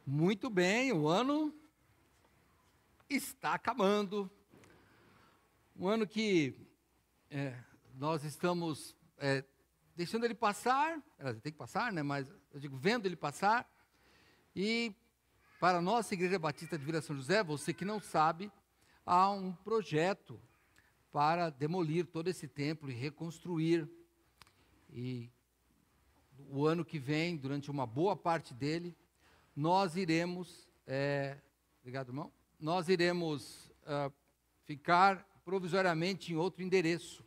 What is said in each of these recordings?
Muito bem, o ano está acabando. Um ano que nós estamos deixando ele passar, tem que passar, né? Mas eu digo, vendo ele passar. E para a nossa Igreja Batista de Vila São José, você que não sabe, há um projeto para demolir todo esse templo e reconstruir. E o ano que vem, durante uma boa parte dele, nós iremos, obrigado, irmão, nós iremos ficar provisoriamente em outro endereço.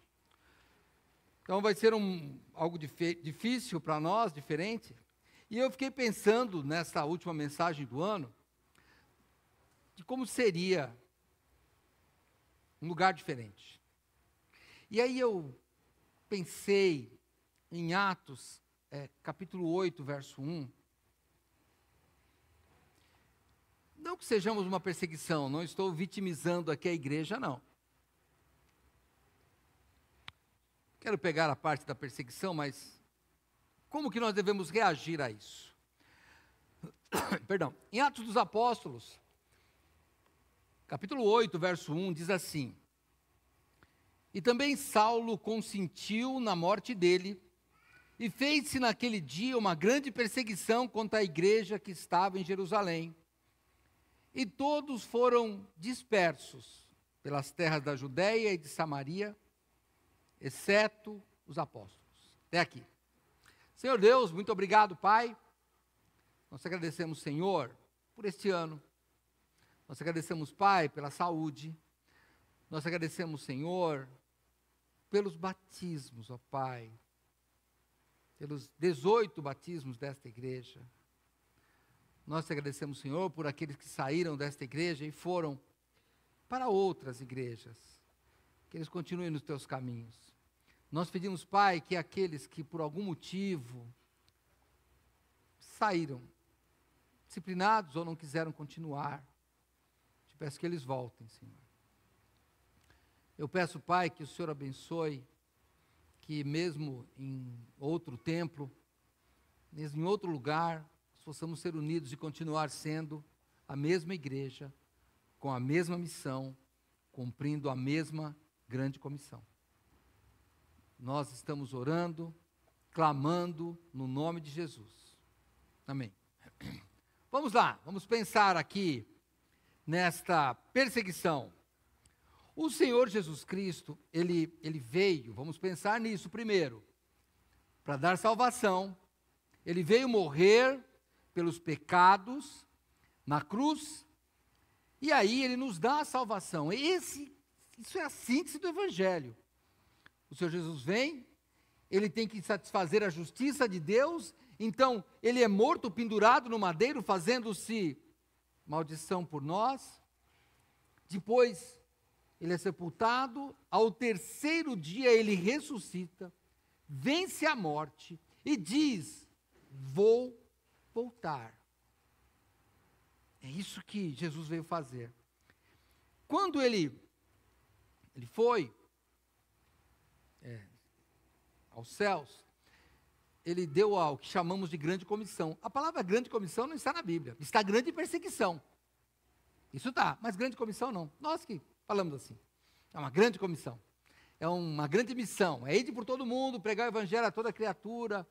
Então vai ser algo difícil para nós, diferente. E eu fiquei pensando nessa última mensagem do ano, de como seria um lugar diferente. E aí eu pensei em Atos, capítulo 8, verso 1. Não que sejamos uma perseguição, não estou vitimizando aqui a igreja, não. Quero pegar a parte da perseguição, mas como que nós devemos reagir a isso? Perdão. Em Atos dos Apóstolos, capítulo 8, verso 1, diz assim: E também Saulo consentiu na morte dele, e fez-se naquele dia uma grande perseguição contra a igreja que estava em Jerusalém. E todos foram dispersos pelas terras da Judéia e de Samaria, exceto os apóstolos. Até aqui. Senhor Deus, muito obrigado, Pai. Nós agradecemos, Senhor, por este ano. Nós agradecemos, Pai, pela saúde. Nós agradecemos, Senhor, pelos batismos, ó Pai. Pelos 18 batismos desta igreja. Nós te agradecemos, Senhor, por aqueles que saíram desta igreja e foram para outras igrejas. Que eles continuem nos teus caminhos. Nós pedimos, Pai, que aqueles que por algum motivo saíram, disciplinados ou não quiseram continuar, te peço que eles voltem, Senhor. Eu peço, Pai, que o Senhor abençoe, que mesmo em outro templo, mesmo em outro lugar, possamos ser unidos e continuar sendo a mesma igreja, com a mesma missão, cumprindo a mesma grande comissão. Nós estamos orando, clamando no nome de Jesus. Amém. Vamos lá, vamos pensar aqui nesta perseguição. O Senhor Jesus Cristo, ele veio, vamos pensar nisso primeiro, para dar salvação. Ele veio morrer pelos pecados, na cruz, e aí ele nos dá a salvação. Isso é a síntese do Evangelho. O Senhor Jesus vem, ele tem que satisfazer a justiça de Deus, então ele é morto, pendurado no madeiro, fazendo-se maldição por nós. Depois ele é sepultado, ao terceiro dia ele ressuscita, vence a morte e diz: vou voltar. É isso que Jesus veio fazer. Quando ele foi aos céus, ele deu ao que chamamos de grande comissão. A palavra grande comissão não está na Bíblia, está grande perseguição. Isso está, mas grande comissão não. Nós que falamos assim. É uma grande comissão. É uma grande missão. É ir por todo mundo, pregar o evangelho a toda criatura,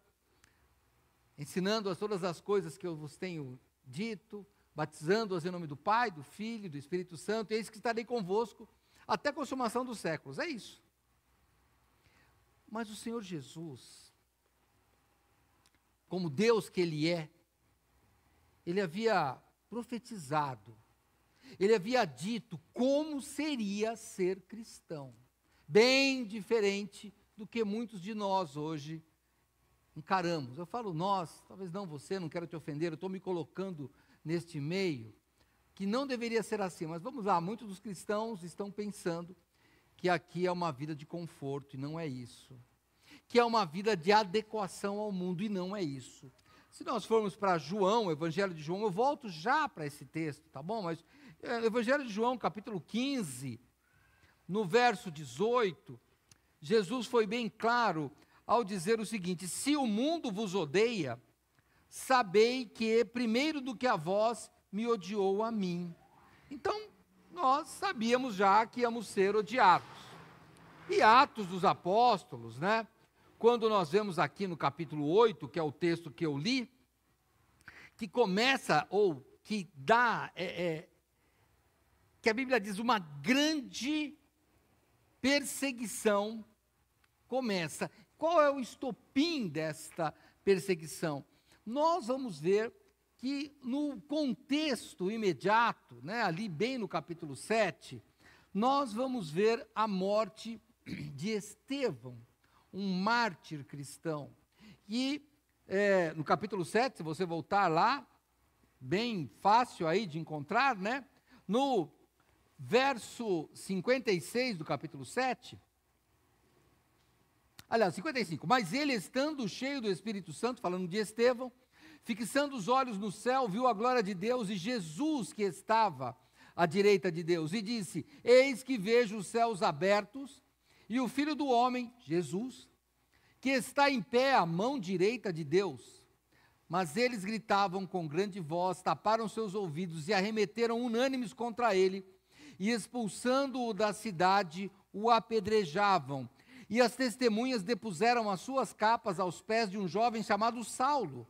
ensinando todas as coisas que eu vos tenho dito, batizando-as em nome do Pai, do Filho e do Espírito Santo, e eis que estarei convosco até a consumação dos séculos. É isso. Mas o Senhor Jesus, como Deus que Ele é, Ele havia profetizado, Ele havia dito como seria ser cristão, bem diferente do que muitos de nós hoje encaramos. Eu falo nós, talvez não você, não quero te ofender, eu estou me colocando neste meio, que não deveria ser assim, mas vamos lá, muitos dos cristãos estão pensando que aqui é uma vida de conforto, e não é isso. Que é uma vida de adequação ao mundo, e não é isso. Se nós formos para João, o Evangelho de João, eu volto já para esse texto, tá bom? Mas Evangelho de João, capítulo 15, no verso 18, Jesus foi bem claro ao dizer o seguinte: se o mundo vos odeia, sabei que primeiro do que a vós me odiou a mim. Então, nós sabíamos já que íamos ser odiados. E Atos dos Apóstolos, né? Quando nós vemos aqui no capítulo 8, que é o texto que eu li, que começa, ou que dá, que a Bíblia diz, uma grande perseguição começa. Qual é o estopim desta perseguição? Nós vamos ver que no contexto imediato, né, ali bem no capítulo 7, nós vamos ver a morte de Estevão, um mártir cristão. E no capítulo 7, se você voltar lá, bem fácil aí de encontrar, né? No verso 56 do capítulo 7, aliás, 55, mas ele estando cheio do Espírito Santo, falando de Estevão, fixando os olhos no céu, viu a glória de Deus e Jesus que estava à direita de Deus, e disse, eis que vejo os céus abertos, e o Filho do Homem, Jesus, que está em pé à mão direita de Deus. Mas eles gritavam com grande voz, taparam seus ouvidos e arremeteram unânimes contra ele, e expulsando-o da cidade, o apedrejavam. E as testemunhas depuseram as suas capas aos pés de um jovem chamado Saulo,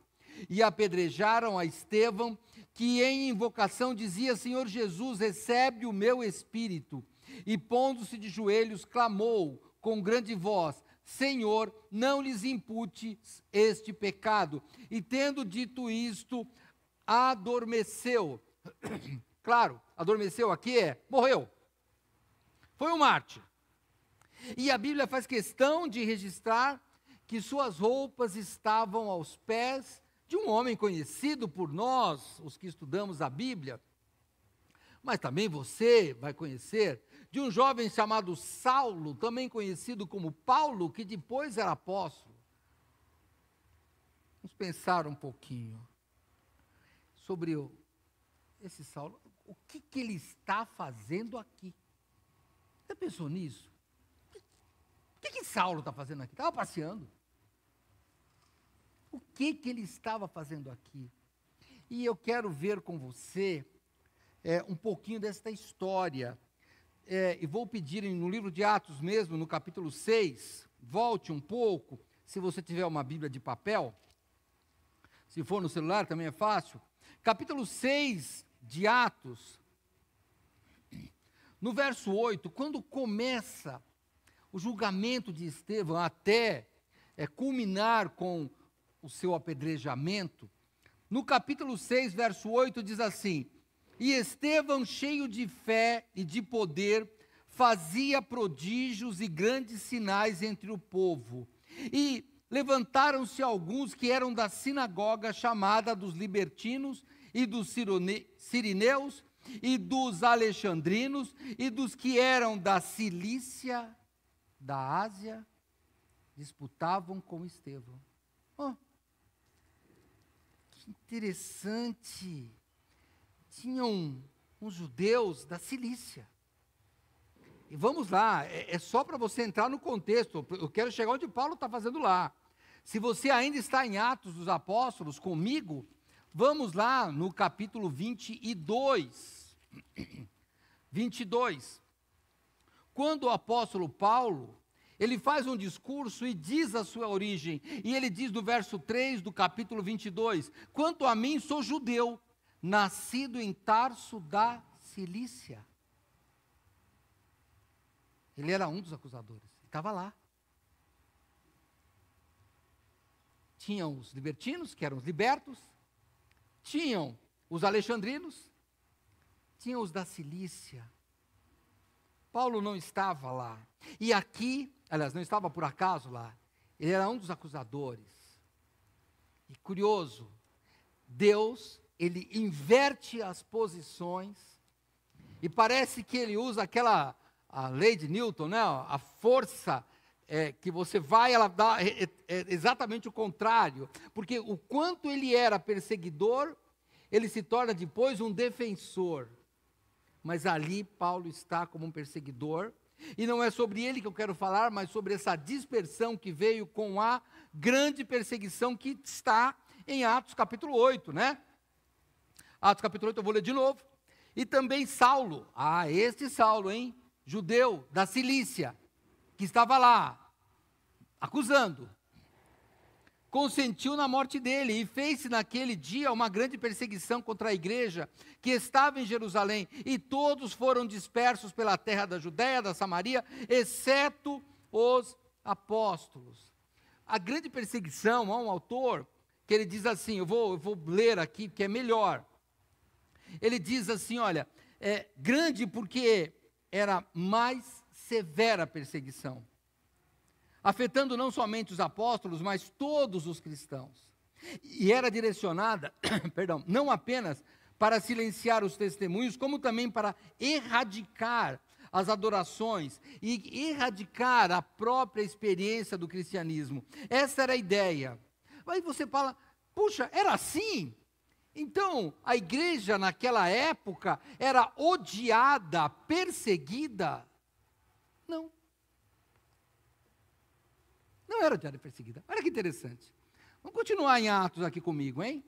e apedrejaram a Estevão, que em invocação dizia, Senhor Jesus, recebe o meu espírito. E pondo-se de joelhos, clamou com grande voz, Senhor, não lhes impute este pecado. E tendo dito isto, adormeceu. Claro, adormeceu aqui morreu. Foi um mártir. E a Bíblia faz questão de registrar que suas roupas estavam aos pés de um homem conhecido por nós, os que estudamos a Bíblia, mas também você vai conhecer, de um jovem chamado Saulo, também conhecido como Paulo, que depois era apóstolo. Vamos pensar um pouquinho sobre esse Saulo. O que ele está fazendo aqui? Você pensou nisso? O que Saulo está fazendo aqui? Estava passeando. O que ele estava fazendo aqui? E eu quero ver com você um pouquinho desta história. E vou pedir no livro de Atos mesmo, no capítulo 6, volte um pouco, se você tiver uma Bíblia de papel. Se for no celular também é fácil. Capítulo 6 de Atos, no verso 8, quando começa o julgamento de Estevão até culminar com o seu apedrejamento, no capítulo 6, verso 8, diz assim, e Estevão, cheio de fé e de poder, fazia prodígios e grandes sinais entre o povo. E levantaram-se alguns que eram da sinagoga chamada dos libertinos e dos sirineus e dos alexandrinos e dos que eram da Cilícia, da Ásia, disputavam com Estevão. Oh, que interessante. Tinham uns judeus da Cilícia. E vamos lá, é só para você entrar no contexto. Eu quero chegar onde Paulo está fazendo lá. Se você ainda está em Atos dos Apóstolos comigo, vamos lá no capítulo 22. 22. Quando o apóstolo Paulo, ele faz um discurso e diz a sua origem, e ele diz no verso 3 do capítulo 22, quanto a mim sou judeu, nascido em Tarso da Cilícia. Ele era um dos acusadores, estava lá. Tinham os libertinos, que eram os libertos, tinham os alexandrinos, tinham os da Cilícia. Paulo não estava lá. E aqui, aliás, não estava por acaso lá, ele era um dos acusadores. E curioso, Deus, ele inverte as posições, e parece que ele usa a lei de Newton, né? A força que você vai, ela dá exatamente o contrário, porque o quanto ele era perseguidor, ele se torna depois um defensor. Mas ali Paulo está como um perseguidor, e não é sobre ele que eu quero falar, mas sobre essa dispersão que veio com a grande perseguição que está em Atos capítulo 8, né? Atos capítulo 8, eu vou ler de novo. E também Saulo, este Saulo, hein? Judeu da Cilícia, que estava lá, acusando, consentiu na morte dele, e fez-se naquele dia uma grande perseguição contra a igreja que estava em Jerusalém, e todos foram dispersos pela terra da Judéia, da Samaria, exceto os apóstolos. A grande perseguição, há um autor que ele diz assim, eu vou ler aqui, porque é melhor. Ele diz assim, olha, grande porque era mais severa a perseguição, afetando não somente os apóstolos, mas todos os cristãos. E era direcionada, perdão, não apenas para silenciar os testemunhos, como também para erradicar as adorações e erradicar a própria experiência do cristianismo. Essa era a ideia. Aí você fala, puxa, era assim? Então, a igreja naquela época era odiada, perseguida? Não. Não era odiada e perseguida. Olha que interessante. Vamos continuar em Atos aqui comigo, hein?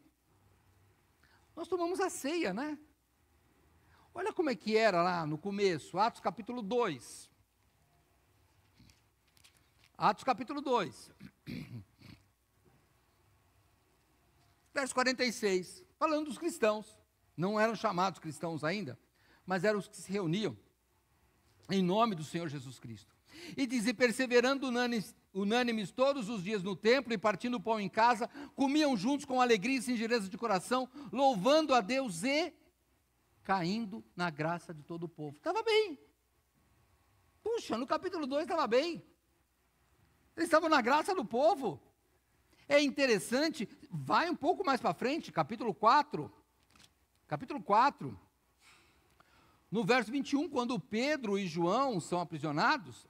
Nós tomamos a ceia, né? Olha como é que era lá no começo, Atos capítulo 2. Atos capítulo 2. Verso 46, falando dos cristãos. Não eram chamados cristãos ainda, mas eram os que se reuniam em nome do Senhor Jesus Cristo. E diz, e perseverando unânimes todos os dias no templo e partindo o pão em casa, comiam juntos com alegria e singeleza de coração, louvando a Deus e caindo na graça de todo o povo. Estava bem. Puxa, no capítulo 2 estava bem. Eles estavam na graça do povo. É interessante, vai um pouco mais para frente, capítulo 4. Capítulo 4. No verso 21, quando Pedro e João são aprisionados,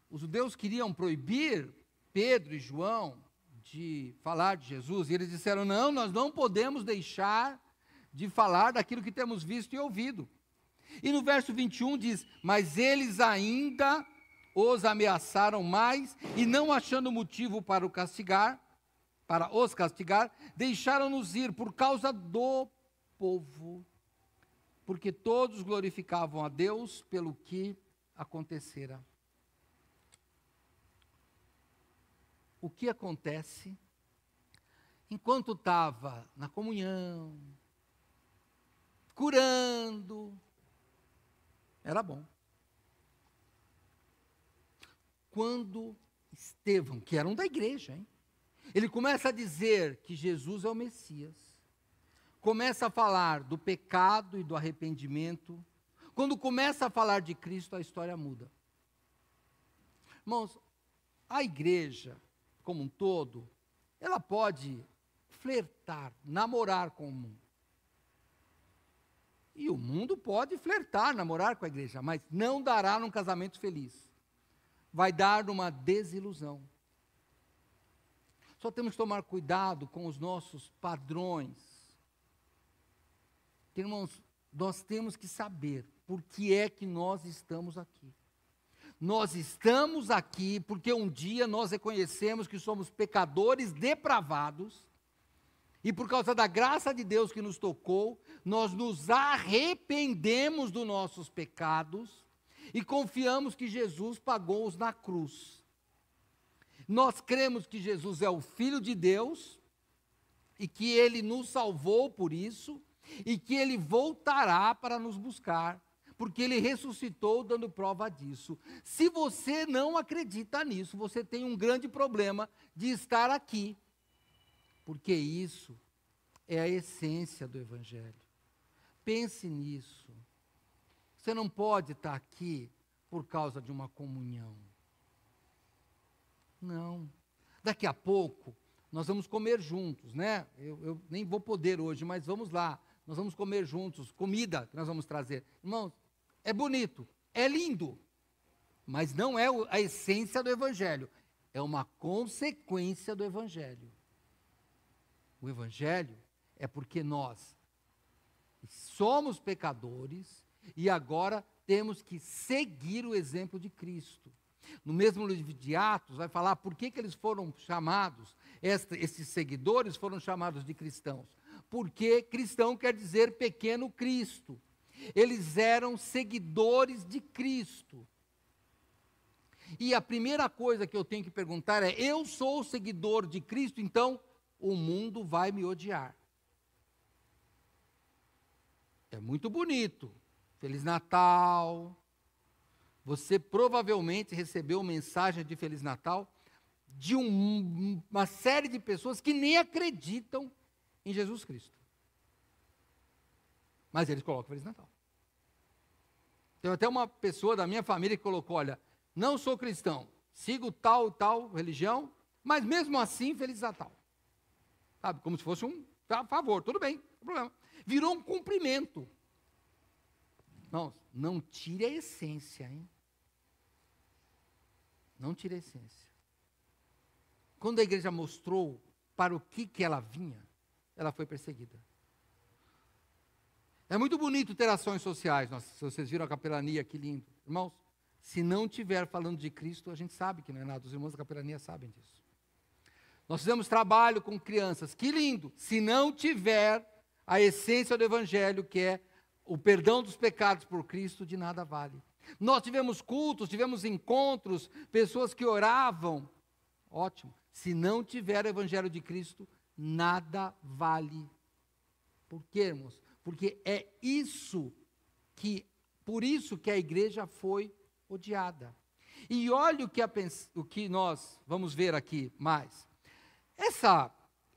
os judeus queriam proibir Pedro e João de falar de Jesus, e eles disseram, não, nós não podemos deixar de falar daquilo que temos visto e ouvido. E no verso 21 diz, mas eles ainda os ameaçaram mais, e não achando motivo para os castigar, deixaram-nos ir por causa do povo, porque todos glorificavam a Deus pelo que acontecera. O que acontece? Enquanto estava na comunhão, curando, era bom. Quando Estevão, que era um da igreja, hein? Ele começa a dizer que Jesus é o Messias, começa a falar do pecado e do arrependimento. Quando começa a falar de Cristo, a história muda. Irmãos, a igreja, como um todo, ela pode flertar, namorar com o mundo. E o mundo pode flertar, namorar com a igreja, mas não dará num casamento feliz. Vai dar numa desilusão. Só temos que tomar cuidado com os nossos padrões. Irmãos, nós temos que saber por que é que nós estamos aqui. Nós estamos aqui porque um dia nós reconhecemos que somos pecadores depravados, e por causa da graça de Deus que nos tocou, nós nos arrependemos dos nossos pecados, e confiamos que Jesus pagou-os na cruz. Nós cremos que Jesus é o Filho de Deus, e que Ele nos salvou por isso, e que Ele voltará para nos buscar, porque Ele ressuscitou dando prova disso. Se você não acredita nisso, você tem um grande problema de estar aqui, porque isso é a essência do Evangelho. Pense nisso. Você não pode estar aqui por causa de uma comunhão. Não. Daqui a pouco, nós vamos comer juntos, né? Eu nem vou poder hoje, mas vamos lá. Nós vamos comer juntos, comida que nós vamos trazer. Irmãos, é bonito, é lindo, mas não é a essência do Evangelho. É uma consequência do Evangelho. O Evangelho é porque nós somos pecadores e agora temos que seguir o exemplo de Cristo. No mesmo livro de Atos, vai falar por que eles foram chamados, esses seguidores foram chamados de cristãos. Porque cristão quer dizer pequeno Cristo. Eles eram seguidores de Cristo. E a primeira coisa que eu tenho que perguntar é: eu sou seguidor de Cristo, então o mundo vai me odiar. É muito bonito. Feliz Natal. Você provavelmente recebeu mensagem de Feliz Natal de uma série de pessoas que nem acreditam em Jesus Cristo. Mas eles colocam Feliz Natal. Tem até uma pessoa da minha família que colocou: olha, não sou cristão, sigo tal e tal religião, mas mesmo assim, Feliz Natal. Sabe, como se fosse um favor, tudo bem, não tem problema. Virou um cumprimento. Não tire a essência, hein? Não tire a essência. Quando a igreja mostrou para o que ela vinha, ela foi perseguida. É muito bonito ter ações sociais. Nossa, se vocês viram a capelania, que lindo. Irmãos, se não tiver falando de Cristo, a gente sabe que não é nada. Os irmãos da capelania sabem disso. Nós fizemos trabalho com crianças, que lindo. Se não tiver a essência do Evangelho, que é o perdão dos pecados por Cristo, de nada vale. Nós tivemos cultos, tivemos encontros, pessoas que oravam. Ótimo. Se não tiver o Evangelho de Cristo, nada vale. Por quê, irmãos? Porque é isso por isso que a igreja foi odiada. E olha o que nós vamos ver aqui mais.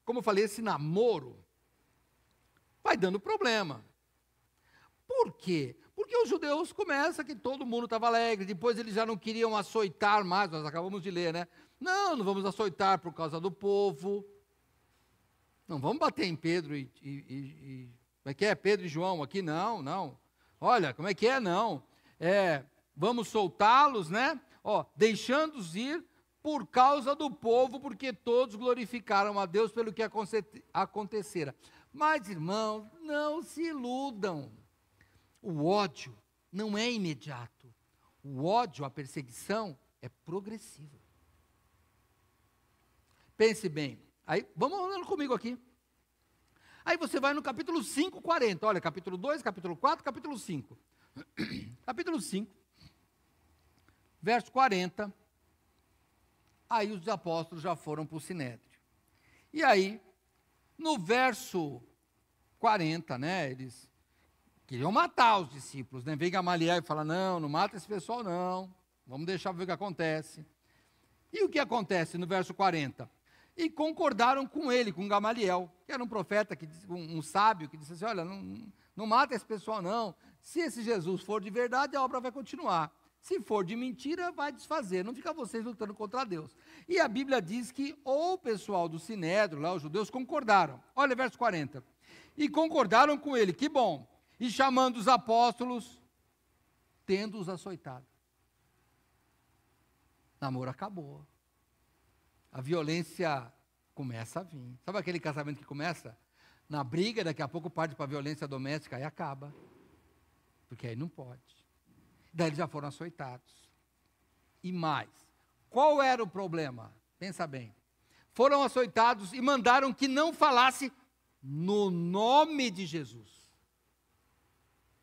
Como eu falei, esse namoro vai dando problema. Por quê? Porque os judeus começam que todo mundo estava alegre, depois eles já não queriam açoitar mais, nós acabamos de ler, né? Não vamos açoitar por causa do povo. Não vamos bater em Pedro como é que é? Pedro e João aqui? Não. Olha, como é que é? Não. Vamos soltá-los, né? Deixando-os ir por causa do povo, porque todos glorificaram a Deus pelo que acontecera. Mas, irmãos, não se iludam. O ódio não é imediato. O ódio, a perseguição, é progressiva. Pense bem. Aí, vamos andando comigo aqui. Aí você vai no capítulo 5, 40. Olha, capítulo 2, capítulo 4, capítulo 5. Capítulo 5, verso 40. Aí os apóstolos já foram para o Sinédrio. E aí, no verso 40, né, eles queriam matar os discípulos, né? Vem Gamaliel e fala: não mata esse pessoal não, vamos deixar ver o que acontece. E o que acontece no verso 40? E concordaram com ele, com Gamaliel, que era um profeta, um sábio, que disse assim: olha, não mata esse pessoal não, se esse Jesus for de verdade, a obra vai continuar. Se for de mentira, vai desfazer, não fica vocês lutando contra Deus. E a Bíblia diz que o pessoal do Sinédrio, lá os judeus, concordaram. Olha, verso 40. E concordaram com ele, que bom. E chamando os apóstolos, tendo-os açoitado. Namoro acabou. A violência começa a vir. Sabe aquele casamento que começa na briga, daqui a pouco parte para a violência doméstica, aí acaba. Porque aí não pode. Daí eles já foram açoitados. E mais, qual era o problema? Pensa bem. Foram açoitados e mandaram que não falasse no nome de Jesus.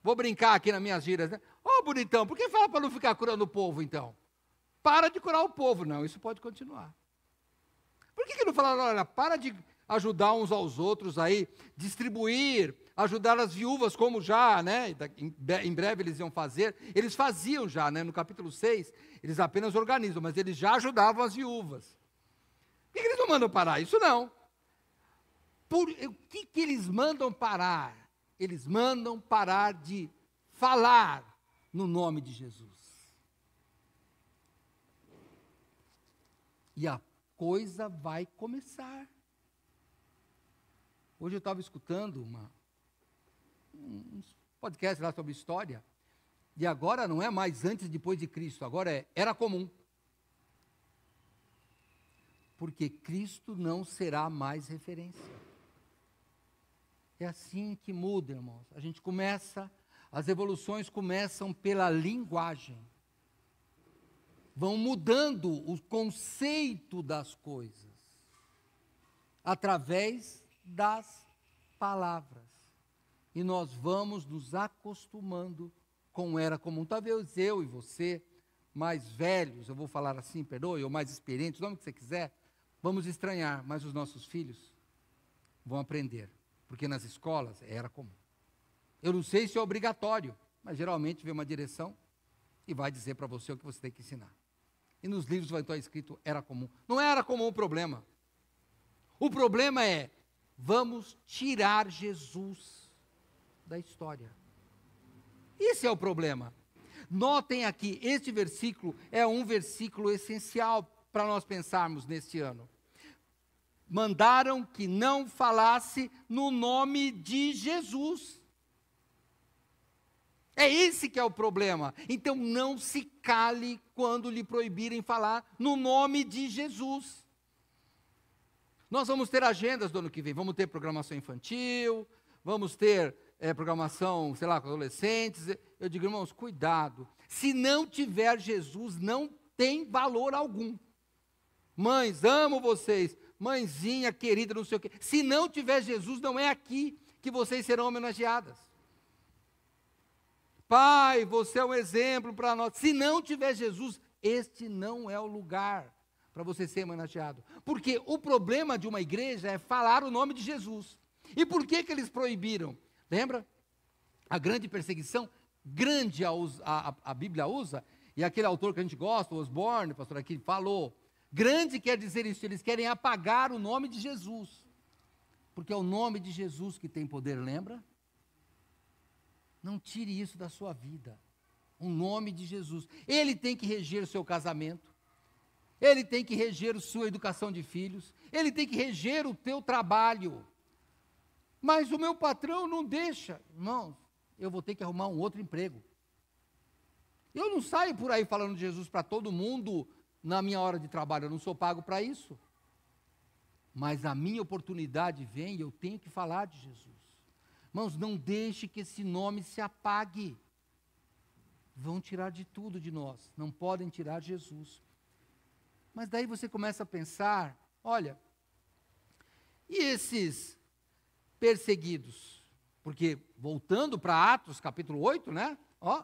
Vou brincar aqui nas minhas gírias, né? Bonitão, por que fala para não ficar curando o povo, então? Para de curar o povo. Não, isso pode continuar. Por que não falaram: olha, para de ajudar uns aos outros aí, distribuir, ajudar as viúvas, como já, né, em breve eles iam fazer. Eles faziam já, né, no capítulo 6, eles apenas organizam, mas eles já ajudavam as viúvas. Por que eles não mandam parar? Isso não. O que eles mandam parar? Eles mandam parar de falar no nome de Jesus. E a coisa vai começar. Hoje eu estava escutando um podcast lá sobre história, e agora não é mais antes e depois de Cristo, agora era comum. Porque Cristo não será mais referência. É assim que muda, irmãos. As evoluções começam pela linguagem. vão mudando o conceito das coisas através das palavras. E nós vamos nos acostumando com era comum. Talvez eu e você, mais velhos, eu vou falar assim, perdoe, ou mais experientes, o nome que você quiser, vamos estranhar, mas os nossos filhos vão aprender, porque nas escolas era comum. Eu não sei se é obrigatório, mas geralmente vem uma direção e vai dizer para você o que você tem que ensinar. E nos livros vai estar escrito era comum. Não era comum o problema. O problema é, vamos tirar Jesus da história. Esse é o problema. Notem aqui, este versículo é um versículo essencial para nós pensarmos neste ano. Mandaram que não falasse no nome de Jesus. É esse que é o problema. Então não se cale quando lhe proibirem falar no nome de Jesus. Nós vamos ter agendas do ano que vem, vamos ter programação infantil, vamos ter programação, sei lá, com adolescentes. Eu digo, irmãos, cuidado. Se não tiver Jesus, não tem valor algum. Mães, amo vocês. Mãezinha querida, não sei o quê. Se não tiver Jesus, não é aqui que vocês serão homenageadas. Pai, você é um exemplo para nós. Se não tiver Jesus, este não é o lugar para você ser homenageado. Porque o problema de uma igreja é falar o nome de Jesus. E por que eles proibiram? Lembra? A grande perseguição, grande a Bíblia usa, e aquele autor que a gente gosta, o Osborne, pastor aqui, falou, grande quer dizer isso, eles querem apagar o nome de Jesus. Porque é o nome de Jesus que tem poder, lembra? Não tire isso da sua vida. O nome de Jesus. Ele tem que reger o seu casamento. Ele tem que reger a sua educação de filhos. Ele tem que reger o teu trabalho. Mas o meu patrão não deixa. Irmãos, eu vou ter que arrumar um outro emprego. Eu não saio por aí falando de Jesus para todo mundo na minha hora de trabalho. Eu não sou pago para isso. Mas a minha oportunidade vem e eu tenho que falar de Jesus. Irmãos, não deixe que esse nome se apague. Vão tirar de tudo de nós. Não podem tirar Jesus. Mas daí você começa a pensar, olha, e esses perseguidos? Porque, voltando para Atos capítulo 8, né? Ó,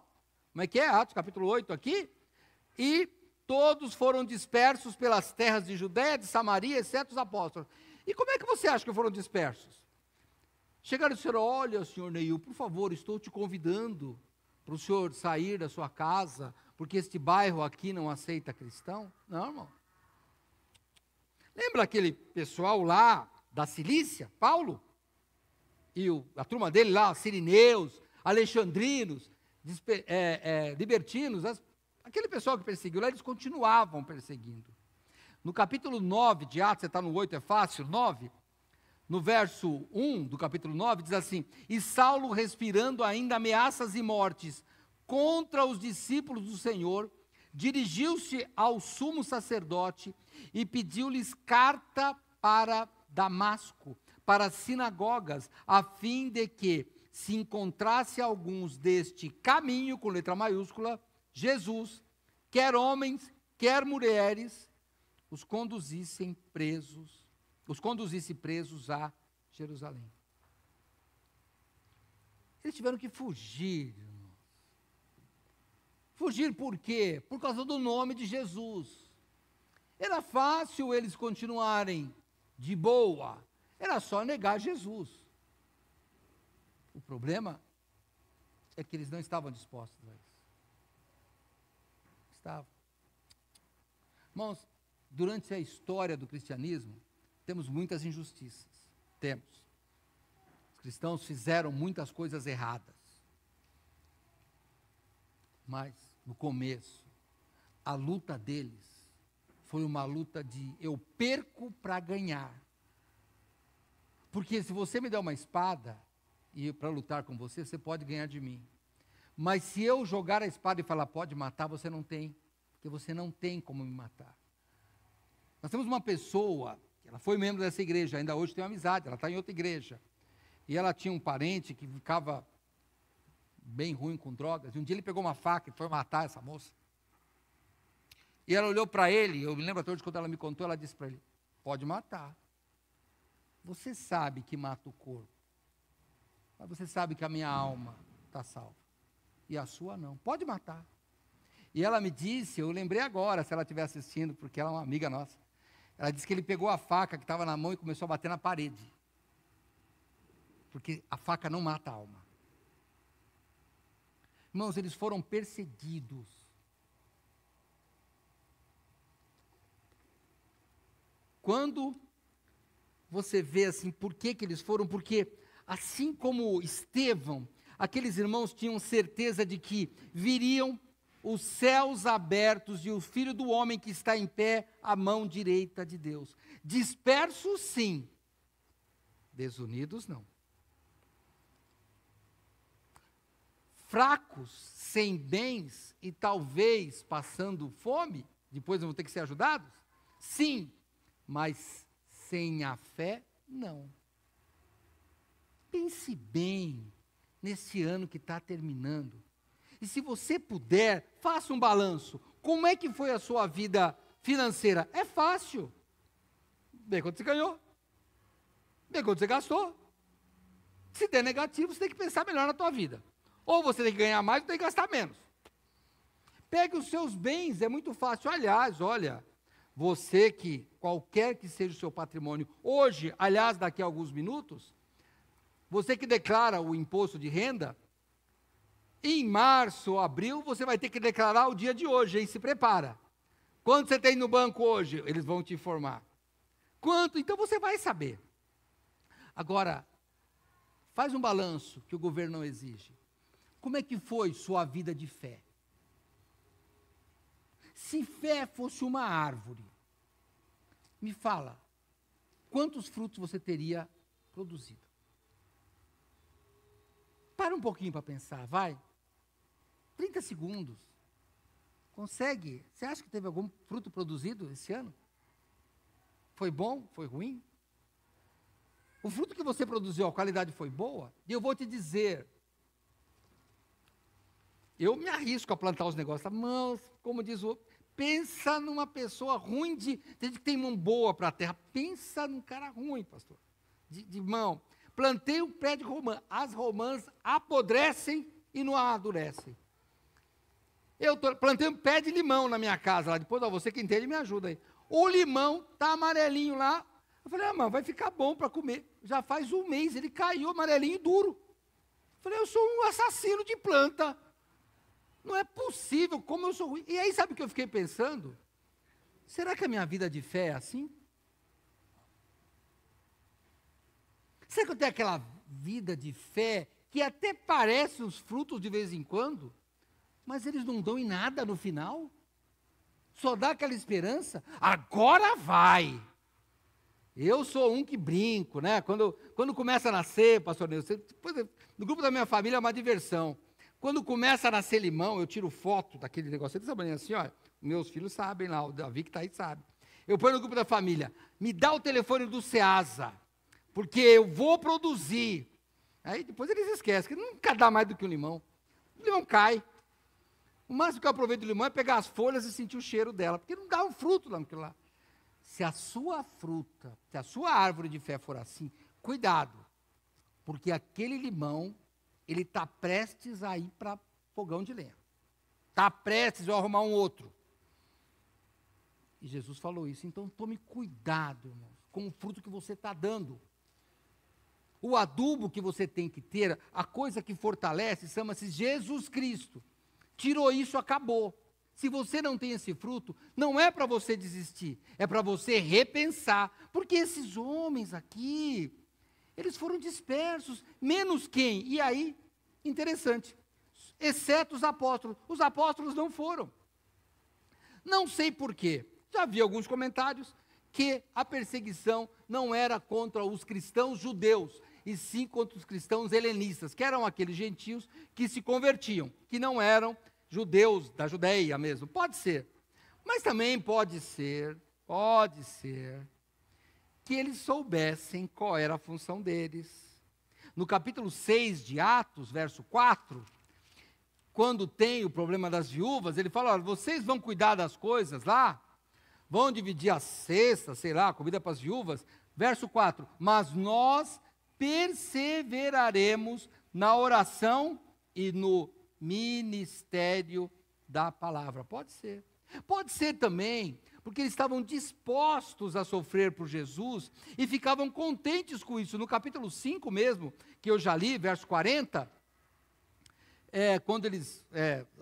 como é que é? Atos capítulo 8 aqui. E todos foram dispersos pelas terras de Judéia, de Samaria, exceto os apóstolos. E como é que você acha que foram dispersos? Chegaram e disseram, olha, senhor Neil, por favor, estou te convidando para o senhor sair da sua casa, porque este bairro aqui não aceita cristão. Não, irmão. Lembra aquele pessoal lá da Cilícia, Paulo? E a turma dele lá, sirineus, alexandrinos, libertinos, aquele pessoal que perseguiu lá, eles continuavam perseguindo. No capítulo 9 de Atos, você está no 8, é fácil, 9... No verso 1 do capítulo 9, diz assim, e Saulo, respirando ainda ameaças e mortes contra os discípulos do Senhor, dirigiu-se ao sumo sacerdote e pediu-lhes carta para Damasco, para as sinagogas, a fim de que, se encontrasse alguns deste caminho, com letra maiúscula, Jesus, quer homens, quer mulheres, os conduzisse presos a Jerusalém. Eles tiveram que fugir. Fugir por quê? Por causa do nome de Jesus. Era fácil eles continuarem de boa. Era só negar Jesus. O problema é que eles não estavam dispostos a isso. Estavam. Irmãos, durante a história do cristianismo, temos muitas injustiças. Temos. Os cristãos fizeram muitas coisas erradas. Mas, no começo, a luta deles foi uma luta de eu perco para ganhar. Porque se você me der uma espada e para lutar com você, você pode ganhar de mim. Mas se eu jogar a espada e falar pode matar, você não tem. Porque você não tem como me matar. Nós temos uma pessoa, ela foi membro dessa igreja, ainda hoje tem uma amizade, ela está em outra igreja. E ela tinha um parente que ficava bem ruim com drogas. E um dia ele pegou uma faca e foi matar essa moça. E ela olhou para ele, eu me lembro até hoje quando ela me contou, ela disse para ele, pode matar. Você sabe que mata o corpo, mas você sabe que a minha alma está salva. E a sua não. Pode matar. E ela me disse, eu lembrei agora, se ela estiver assistindo, porque ela é uma amiga nossa. Ela disse que ele pegou a faca que estava na mão e começou a bater na parede. Porque a faca não mata a alma. Irmãos, eles foram perseguidos. Quando você vê assim, por que eles foram? Porque assim como Estevão, aqueles irmãos tinham certeza de que viriam os céus abertos e o Filho do Homem que está em pé à mão direita de Deus. Dispersos, sim. Desunidos, não. Fracos, sem bens e talvez passando fome, depois vão ter que ser ajudados? Sim, mas sem a fé, não. Pense bem nesse ano que está terminando. E se você puder, faça um balanço. Como é que foi a sua vida financeira? É fácil. Vê quanto você ganhou. Vê quanto você gastou. Se der negativo, você tem que pensar melhor na tua vida. Ou você tem que ganhar mais ou tem que gastar menos. Pegue os seus bens, é muito fácil. Aliás, olha, você que, qualquer que seja o seu patrimônio, hoje, aliás, daqui a alguns minutos, você que declara o imposto de renda, em março ou abril, você vai ter que declarar o dia de hoje, hein? Se prepara. Quanto você tem no banco hoje? Eles vão te informar. Quanto? Então você vai saber. Agora, faz um balanço que o governo não exige. Como é que foi sua vida de fé? Se fé fosse uma árvore, me fala, quantos frutos você teria produzido? Para um pouquinho para pensar, vai. 30 segundos. Consegue? Você acha que teve algum fruto produzido esse ano? Foi bom? Foi ruim? O fruto que você produziu, a qualidade foi boa? E eu vou te dizer, eu me arrisco a plantar os negócios, mas, como diz o outro, pensa numa pessoa ruim, tem gente que tem mão boa para a terra, pensa num cara ruim, pastor, de mão. Plantei um pé de romã, as romãs apodrecem e não amadurecem. Plantei um pé de limão na minha casa, lá depois, você que entende, me ajuda aí. O limão está amarelinho lá, eu falei, mas vai ficar bom para comer. Já faz um mês, ele caiu amarelinho e duro. Eu falei, eu sou um assassino de planta. Não é possível, como eu sou ruim. E aí, sabe o que eu fiquei pensando? Será que a minha vida de fé é assim? Será que eu tenho aquela vida de fé que até parece os frutos de vez em quando, mas eles não dão em nada no final? Só dá aquela esperança, agora vai. Eu sou um que brinco, né? Quando começa a nascer, pastor Nilson, no grupo da minha família é uma diversão. Quando começa a nascer limão, eu tiro foto daquele negócio. Você sabe assim, ó, meus filhos sabem lá, o Davi que está aí sabe. Eu ponho no grupo da família, me dá o telefone do Ceasa, porque eu vou produzir. Aí depois eles esquecem, que nunca dá mais do que um limão. O limão cai. O máximo que eu aproveito do limão é pegar as folhas e sentir o cheiro dela, porque não dá um fruto lá naquilo lá. Se a sua fruta, se a sua árvore de fé for assim, cuidado, porque aquele limão, ele está prestes a ir para fogão de lenha. Está prestes a arrumar um outro. E Jesus falou isso, então tome cuidado, irmãos, com o fruto que você está dando. O adubo que você tem que ter, a coisa que fortalece, chama-se Jesus Cristo. Tirou isso, acabou. Se você não tem esse fruto, não é para você desistir, é para você repensar. Porque esses homens aqui, eles foram dispersos, menos quem? E aí, interessante, exceto os apóstolos não foram. Não sei porquê, já vi alguns comentários que a perseguição não era contra os cristãos judeus, e sim contra os cristãos helenistas, que eram aqueles gentios que se convertiam, que não eram judeus da Judeia mesmo. Pode ser. Mas também pode ser que eles soubessem qual era a função deles. No capítulo 6 de Atos, verso 4, quando tem o problema das viúvas, ele fala: olha, vocês vão cuidar das coisas lá, vão dividir a cesta, sei lá, a comida para as viúvas. Verso 4, mas nós perseveraremos na oração e no ministério da palavra. Pode ser. Pode ser também, porque eles estavam dispostos a sofrer por Jesus e ficavam contentes com isso. No capítulo 5 mesmo, que eu já li, verso 40, quando eles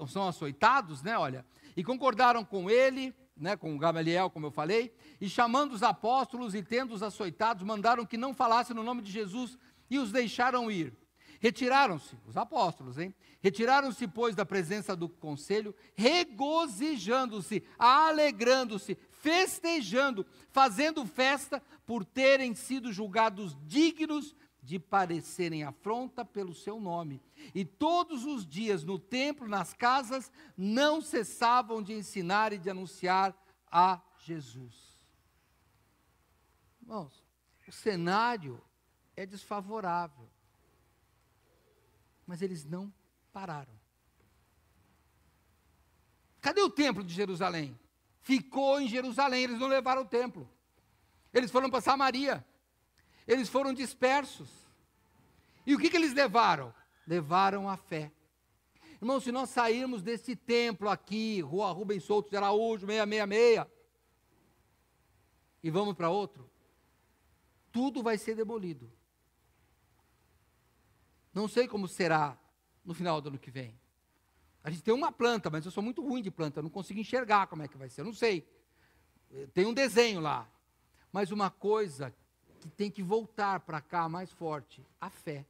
são açoitados, né, olha, e concordaram com ele, né, com Gamaliel, como eu falei, e chamando os apóstolos e tendo-os açoitados, mandaram que não falassem no nome de Jesus e os deixaram ir. Retiraram-se, os apóstolos, retiraram-se, pois, da presença do conselho, regozijando-se, alegrando-se, festejando, fazendo festa por terem sido julgados dignos de padecerem afronta pelo seu nome. E todos os dias no templo, nas casas, não cessavam de ensinar e de anunciar a Jesus. Irmãos, o cenário é desfavorável, mas eles não pararam. Cadê o templo de Jerusalém? Ficou em Jerusalém, eles não levaram o templo. Eles foram para Samaria. Eles foram dispersos. E o que eles levaram? Levaram a fé. Irmão, se nós sairmos desse templo aqui, Rua Rubens Souto de Araújo, 666, e vamos para outro, tudo vai ser demolido. Não sei como será no final do ano que vem. A gente tem uma planta, mas eu sou muito ruim de planta, eu não consigo enxergar como é que vai ser, eu não sei. Tem um desenho lá. Mas uma coisa que tem que voltar para cá mais forte, a fé.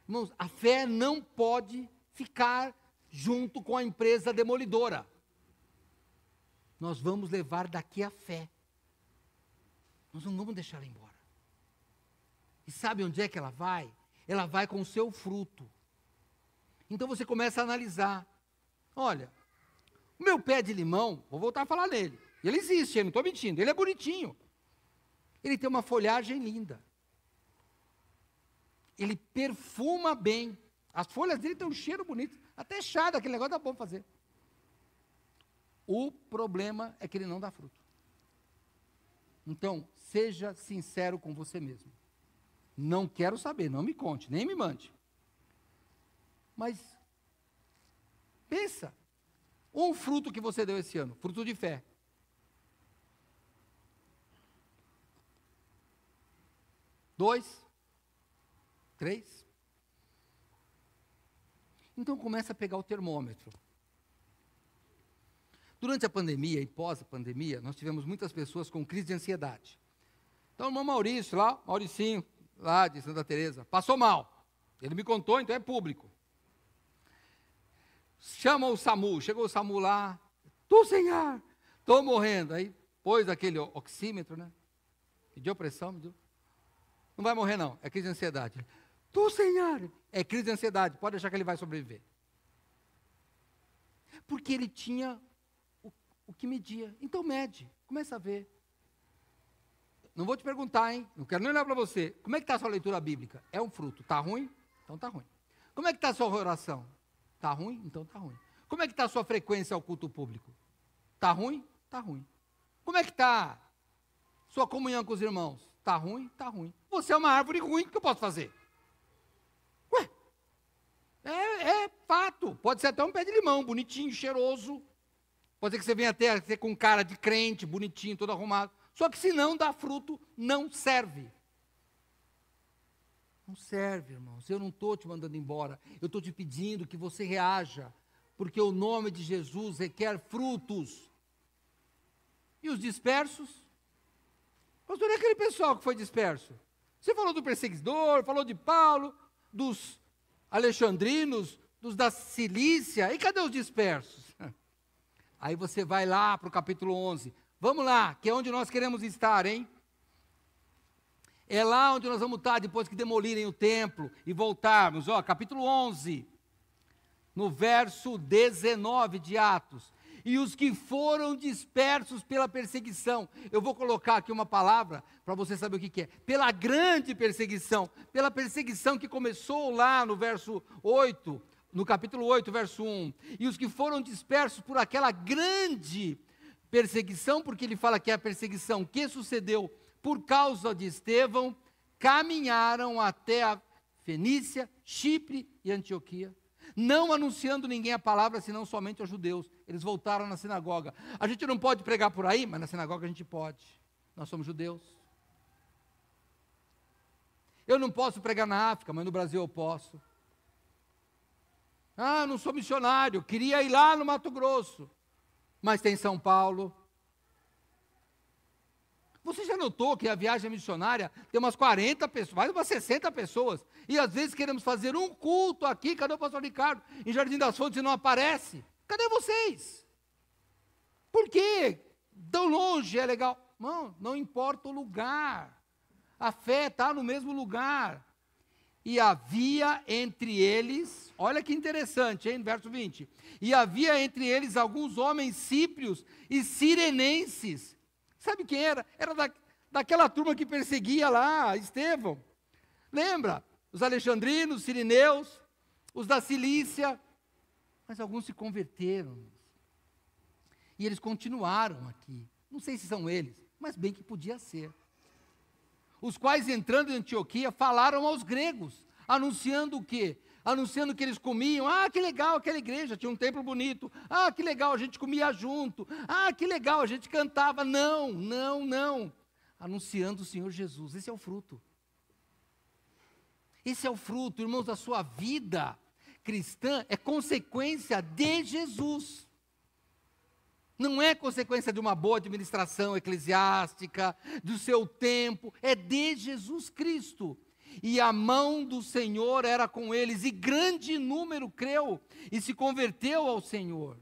Irmãos, a fé não pode ficar junto com a empresa demolidora. Nós vamos levar daqui a fé. Nós não vamos deixar ela embora. E sabe onde é que ela vai? Ela vai com o seu fruto. Então você começa a analisar. Olha, o meu pé de limão, vou voltar a falar nele. Ele existe, eu não estou mentindo, ele é bonitinho. Ele tem uma folhagem linda. Ele perfuma bem. As folhas dele têm um cheiro bonito. Até chá daquele negócio dá bom fazer. O problema é que ele não dá fruto. Então, seja sincero com você mesmo. Não quero saber, não me conte, nem me mande. Mas, pensa. Um fruto que você deu esse ano, fruto de fé. 2, 3. Então começa a pegar o termômetro. Durante a pandemia e pós a pandemia, nós tivemos muitas pessoas com crise de ansiedade. Então o irmão Maurício lá, Mauricinho, lá de Santa Teresa, passou mal. Ele me contou, então é público. Chama o SAMU, chegou o SAMU lá, tu senhor, estou morrendo. Aí pôs aquele oxímetro, né? Mediu a pressão, mediu. Não vai morrer não, é crise de ansiedade. Tu senhor, é crise de ansiedade, pode achar que ele vai sobreviver. Porque ele tinha o que media. Então mede, começa a ver. Não vou te perguntar, hein? Não quero nem olhar para você. Como é que está a sua leitura bíblica? É um fruto. Está ruim? Então está ruim. Como é que está a sua oração? Está ruim? Então está ruim. Como é que está a sua frequência ao culto público? Está ruim? Está ruim. Como é que está sua comunhão com os irmãos? Está ruim? Está ruim. Você é uma árvore ruim, o que eu posso fazer? Ué, é fato. Pode ser até um pé de limão, bonitinho, cheiroso. Pode ser que você venha até ser com cara de crente, bonitinho, todo arrumado. Só que se não dá fruto, não serve. Não serve, irmãos. Eu não estou te mandando embora. Eu estou te pedindo que você reaja. Porque o nome de Jesus requer frutos. E os dispersos? Pastor, é aquele pessoal que foi disperso. Você falou do perseguidor, falou de Paulo, dos alexandrinos, dos da Cilícia. E cadê os dispersos? Aí você vai lá para o capítulo 11. Vamos lá, que é onde nós queremos estar, hein? É lá onde nós vamos estar depois que demolirem o templo e voltarmos. Ó, capítulo 11, no verso 19 de Atos. E os que foram dispersos pela perseguição. Eu vou colocar aqui uma palavra para você saber o que é. Pela grande perseguição. Pela perseguição que começou lá no verso 8. no capítulo 8, verso 1, e os que foram dispersos por aquela grande perseguição, porque ele fala que é a perseguição que sucedeu por causa de Estevão, caminharam até a Fenícia, Chipre e Antioquia, não anunciando ninguém a palavra, senão somente aos judeus. Eles voltaram na sinagoga. A gente não pode pregar por aí, mas na sinagoga a gente pode. Nós somos judeus. Eu não posso pregar na África, mas no Brasil eu posso. Ah, não sou missionário, queria ir lá no Mato Grosso, mas tem São Paulo. Você já notou que a viagem missionária tem umas 40 pessoas, mais umas 60 pessoas, e às vezes queremos fazer um culto aqui, cadê o pastor Ricardo? Em Jardim das Fontes e não aparece. Cadê vocês? Por quê? Tão longe é legal. Não importa o lugar. A fé está no mesmo lugar. E havia entre eles, olha que interessante, hein, verso 20. E havia entre eles alguns homens síprios e sirenenses. Sabe quem era? Era daquela turma que perseguia lá Estevão. Lembra? Os alexandrinos, sirineus, os da Cilícia. Mas alguns se converteram. E eles continuaram aqui. Não sei se são eles, mas bem que podia ser. Os quais, entrando em Antioquia, falaram aos gregos, anunciando o quê? Anunciando que eles comiam. Ah, que legal aquela igreja, tinha um templo bonito. Ah, que legal, a gente comia junto. Ah, que legal, a gente cantava. Não. Anunciando o Senhor Jesus. Esse é o fruto. Esse é o fruto, irmãos, da sua vida cristã, é consequência de Jesus. Não é consequência de uma boa administração eclesiástica, do seu tempo, é de Jesus Cristo. E a mão do Senhor era com eles, e grande número creu e se converteu ao Senhor.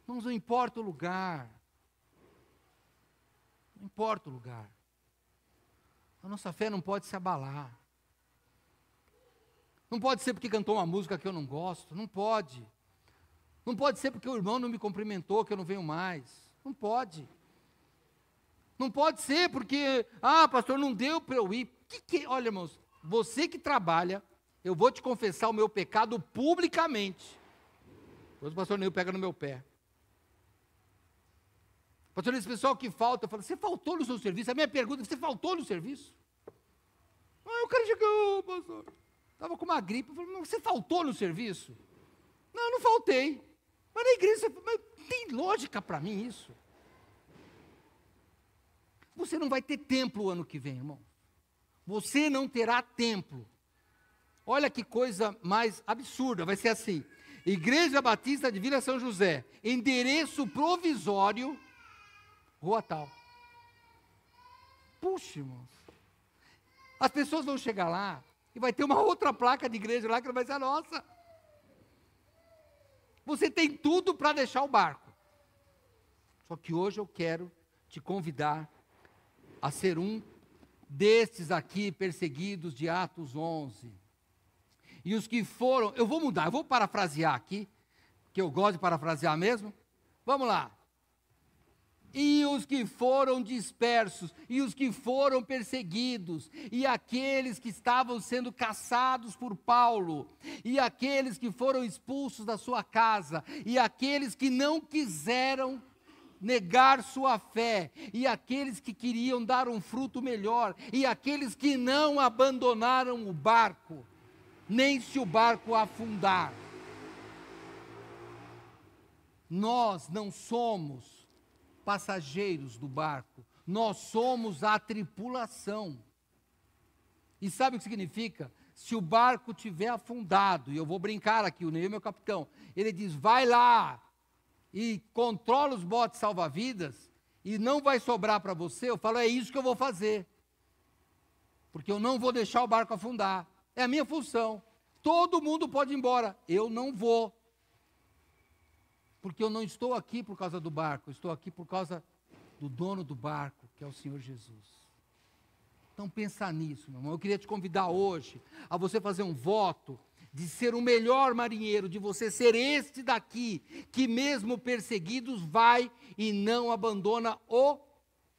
Irmãos, não importa o lugar. Não importa o lugar. A nossa fé não pode se abalar. Não pode ser porque cantou uma música que eu não gosto, não pode. Não pode ser porque o irmão não me cumprimentou, que eu não venho mais. Não pode. Não pode ser porque, pastor, não deu para eu ir. Olha, irmãos, você que trabalha, eu vou te confessar o meu pecado publicamente. Depois o pastor Neil pega no meu pé. Pastor, esse pessoal que falta, eu falo, você faltou no seu serviço? A minha pergunta é, você faltou no serviço? O cara chegou, pastor. Estava com uma gripe, eu falei, mas você faltou no serviço? Não faltei. Mas na igreja, mas tem lógica para mim isso? Você não vai ter templo o ano que vem, irmão. Você não terá templo. Olha que coisa mais absurda, vai ser assim. Igreja Batista de Vila São José, endereço provisório, rua tal. Puxa, irmãos. As pessoas vão chegar lá, e vai ter uma outra placa de igreja lá que não vai ser a nossa. Você tem tudo para deixar o barco. Só que hoje eu quero te convidar a ser um destes aqui perseguidos de Atos 11. E os que foram, eu vou mudar, eu vou parafrasear aqui, que eu gosto de parafrasear mesmo. Vamos lá. E os que foram dispersos, e os que foram perseguidos, e aqueles que estavam sendo caçados por Paulo, e aqueles que foram expulsos da sua casa, e aqueles que não quiseram negar sua fé, e aqueles que queriam dar um fruto melhor, e aqueles que não abandonaram o barco, nem se o barco afundar. Nós não somos passageiros do barco, nós somos a tripulação. E sabe o que significa? Se o barco tiver afundado, e eu vou brincar aqui, o Neil, meu capitão, ele diz, vai lá e controla os botes salva-vidas, e não vai sobrar para você, eu falo, é isso que eu vou fazer, porque eu não vou deixar o barco afundar, é a minha função. Todo mundo pode ir embora, eu não vou. Porque eu não estou aqui por causa do barco, eu estou aqui por causa do dono do barco, que é o Senhor Jesus. Então pensa nisso, meu irmão. Eu queria te convidar hoje a você fazer um voto de ser o melhor marinheiro, de você ser este daqui, que mesmo perseguidos vai e não abandona o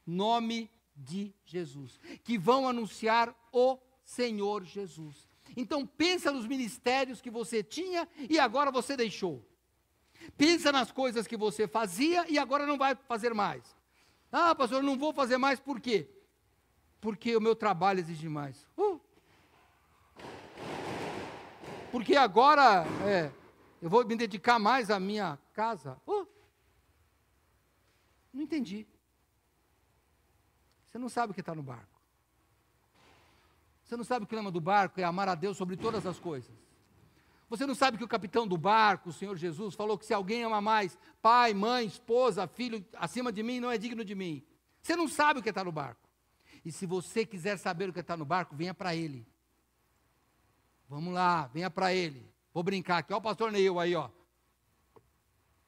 nome de Jesus, que vão anunciar o Senhor Jesus. Então pensa nos ministérios que você tinha e agora você deixou. Pensa nas coisas que você fazia e agora não vai fazer mais. Ah, pastor, eu não vou fazer mais por quê? Porque o meu trabalho exige mais. Porque agora eu vou me dedicar mais à minha casa. Não entendi. Você não sabe o que está no barco. Você não sabe que o lema do barco é amar a Deus sobre todas as coisas. Você não sabe que o capitão do barco, o Senhor Jesus, falou que se alguém ama mais pai, mãe, esposa, filho, acima de mim, não é digno de mim. Você não sabe o que está no barco. E se você quiser saber o que está no barco, venha para Ele. Vamos lá, venha para Ele. Vou brincar aqui, ó o pastor Neil aí, ó.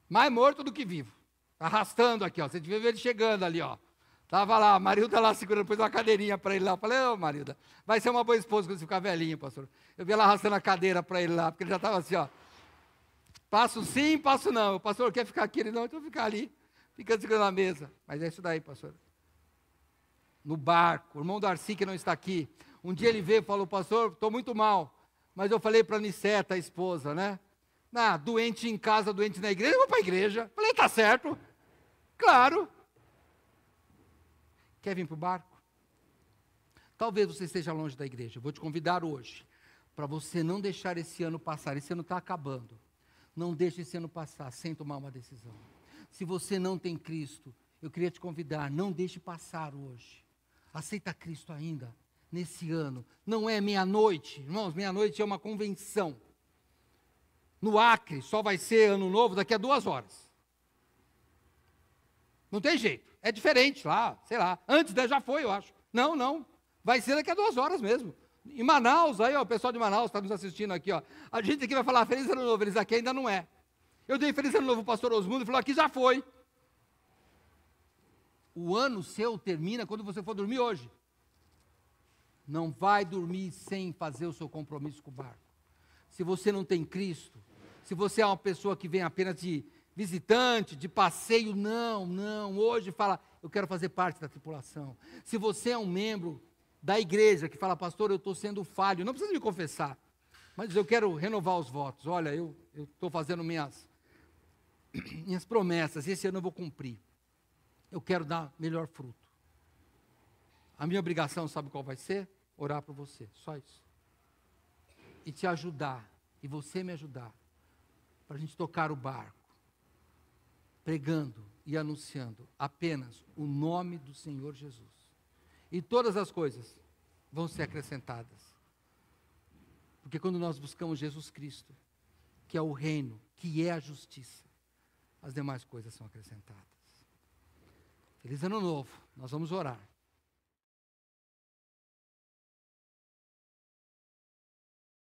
Mais morto do que vivo. Arrastando aqui, ó. Você devia ver ele chegando ali, ó. Estava lá, a Marilda lá segurando, pôs uma cadeirinha para ele lá. Eu falei, ô Marilda, vai ser uma boa esposa quando você ficar velhinho, pastor. Eu vi ela arrastando a cadeira para ele lá, porque ele já estava assim, ó. Passo sim, passo não. O pastor quer ficar aqui, ele não, então eu vou ficar ali, ficando segurando a mesa. Mas é isso daí, pastor. No barco, o irmão Darcy, que não está aqui. Um dia ele veio e falou, pastor, estou muito mal. Mas eu falei para a Niceta, a esposa, né? Doente em casa, doente na igreja, eu vou para a igreja. Falei, tá certo. Claro. Quer vir para o barco? Talvez você esteja longe da igreja. Eu vou te convidar hoje, para você não deixar esse ano passar. Esse ano está acabando. Não deixe esse ano passar sem tomar uma decisão. Se você não tem Cristo, eu queria te convidar, não deixe passar hoje. Aceita Cristo ainda, nesse ano. Não é meia-noite, irmãos, meia-noite é uma convenção. No Acre, só vai ser ano novo daqui a 2 horas. Não tem jeito. É diferente lá, sei lá. Antes já foi, eu acho. Não. Vai ser daqui a 2 horas mesmo. Em Manaus, aí, ó, o pessoal de Manaus está nos assistindo aqui, ó. A gente aqui vai falar Feliz Ano Novo, eles aqui ainda não é. Eu dei Feliz Ano Novo ao pastor Osmundo e falou, aqui já foi. O ano seu termina quando você for dormir hoje. Não vai dormir sem fazer o seu compromisso com o barco. Se você não tem Cristo, se você é uma pessoa que vem apenas de visitante, de passeio, não. Hoje fala, eu quero fazer parte da tripulação. Se você é um membro da igreja que fala, pastor, eu estou sendo falho, não precisa me confessar, mas eu quero renovar os votos. Olha, eu estou fazendo minhas promessas, esse ano eu vou cumprir. Eu quero dar melhor fruto. A minha obrigação, sabe qual vai ser? Orar por você, só isso. E te ajudar, e você me ajudar, para a gente tocar o barco, pregando e anunciando apenas o nome do Senhor Jesus. E todas as coisas vão ser acrescentadas. Porque quando nós buscamos Jesus Cristo, que é o reino, que é a justiça, as demais coisas são acrescentadas. Feliz Ano Novo, nós vamos orar.